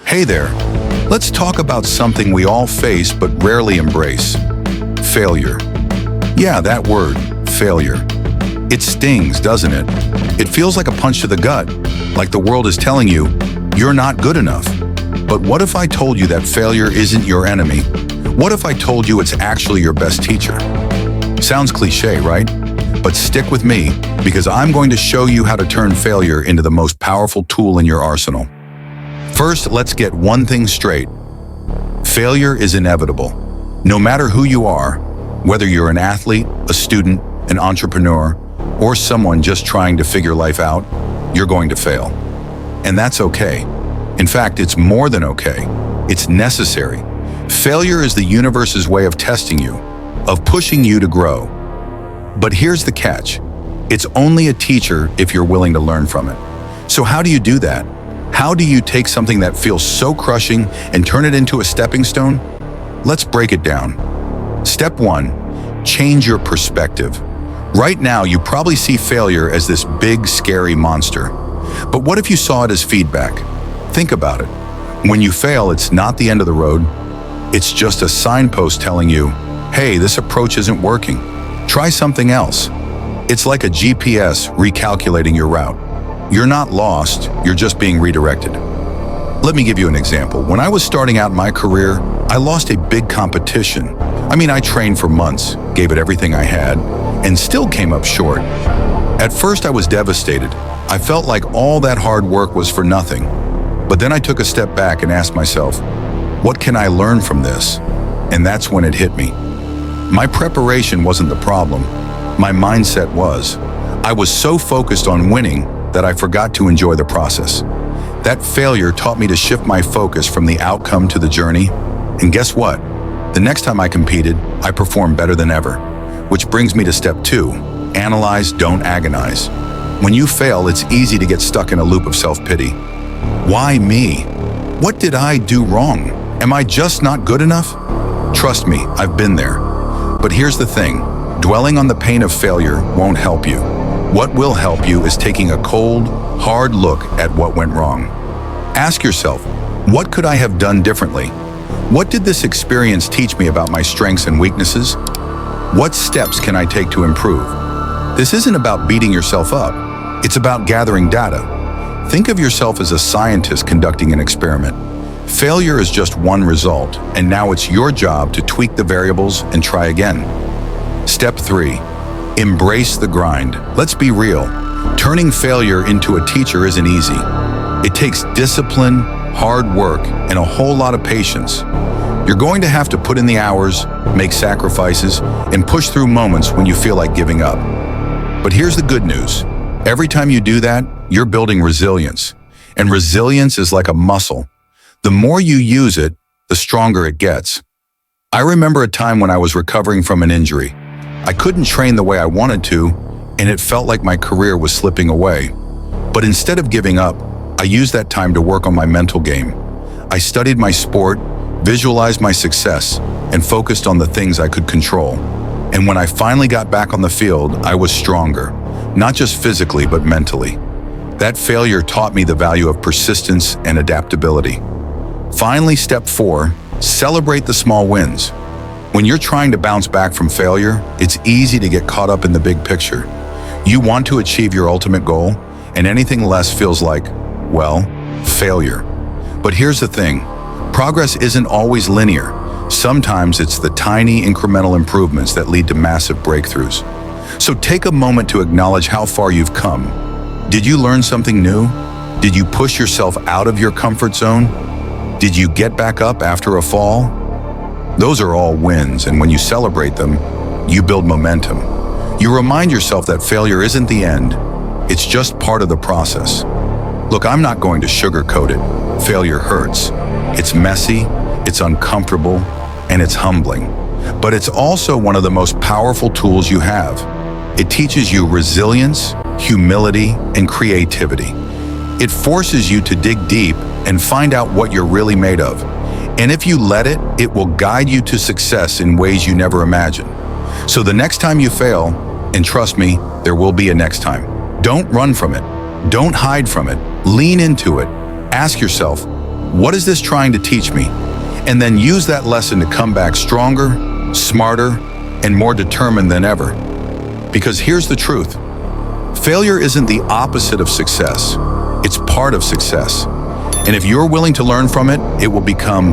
Hey there. Let's talk about something we all face but rarely embrace. Failure. Yeah, that word, failure. It stings, doesn't it? It feels like a punch to the gut, like the world is telling you, you're not good enough. But what if I told you that failure isn't your enemy? What if I told you it's actually your best teacher? Sounds cliche, right? But stick with me, because I'm going to show you how to turn failure into the most powerful tool in your arsenal. First, let's get one thing straight. Failure is inevitable. No matter who you are, whether you're an athlete, a student, an entrepreneur, or someone just trying to figure life out, you're going to fail. And that's okay. In fact, it's more than okay. It's necessary. Failure is the universe's way of testing you, of pushing you to grow. But here's the catch. It's only a teacher if you're willing to learn from it. So how do you do that? How do you take something that feels so crushing and turn it into a stepping stone? Let's break it down. Step 1, change your perspective. Right now, you probably see failure as this big, scary monster. But what if you saw it as feedback? Think about it. When you fail, it's not the end of the road. It's just a signpost telling you, hey, this approach isn't working. Try something else. It's like a GPS recalculating your route. You're not lost, you're just being redirected. Let me give you an example. When I was starting out my career, I lost a big competition. I trained for months, gave it everything I had, and still came up short. At first, I was devastated. I felt like all that hard work was for nothing. But then I took a step back and asked myself, what can I learn from this? And that's when it hit me. My preparation wasn't the problem. My mindset was. I was so focused on winning that I forgot to enjoy the process. That failure taught me to shift my focus from the outcome to the journey. And guess what? The next time I competed, I performed better than ever. Which brings me to step 2, analyze, don't agonize. When you fail, it's easy to get stuck in a loop of self-pity. Why me? What did I do wrong? Am I just not good enough? Trust me, I've been there. But here's the thing, dwelling on the pain of failure won't help you. What will help you is taking a cold, hard look at what went wrong. Ask yourself, what could I have done differently? What did this experience teach me about my strengths and weaknesses? What steps can I take to improve? This isn't about beating yourself up. It's about gathering data. Think of yourself as a scientist conducting an experiment. Failure is just one result, and now it's your job to tweak the variables and try again. Step 3. Embrace the grind. Let's be real. Turning failure into a teacher isn't easy. It takes discipline, hard work, and a whole lot of patience. You're going to have to put in the hours, make sacrifices, and push through moments when you feel like giving up. But here's the good news. Every time you do that, you're building resilience. And resilience is like a muscle. The more you use it, the stronger it gets. I remember a time when I was recovering from an injury. I couldn't train the way I wanted to, and it felt like my career was slipping away. But instead of giving up, I used that time to work on my mental game. I studied my sport, visualized my success, and focused on the things I could control. And when I finally got back on the field, I was stronger, not just physically, but mentally. That failure taught me the value of persistence and adaptability. Finally, step 4, celebrate the small wins. When you're trying to bounce back from failure, it's easy to get caught up in the big picture. You want to achieve your ultimate goal, and anything less feels like, well, failure. But here's the thing, progress isn't always linear. Sometimes it's the tiny incremental improvements that lead to massive breakthroughs. So take a moment to acknowledge how far you've come. Did you learn something new? Did you push yourself out of your comfort zone? Did you get back up after a fall? Those are all wins, and when you celebrate them, you build momentum. You remind yourself that failure isn't the end, it's just part of the process. Look, I'm not going to sugarcoat it. Failure hurts. It's messy, it's uncomfortable, and it's humbling. But it's also one of the most powerful tools you have. It teaches you resilience, humility, and creativity. It forces you to dig deep and find out what you're really made of. And if you let it, it will guide you to success in ways you never imagined. So the next time you fail, and trust me, there will be a next time, don't run from it. Don't hide from it. Lean into it. Ask yourself, What is this trying to teach me? And then use that lesson to come back stronger, smarter, and more determined than ever. Because here's the truth. Failure isn't the opposite of success. It's part of success. And if you're willing to learn from it, it will become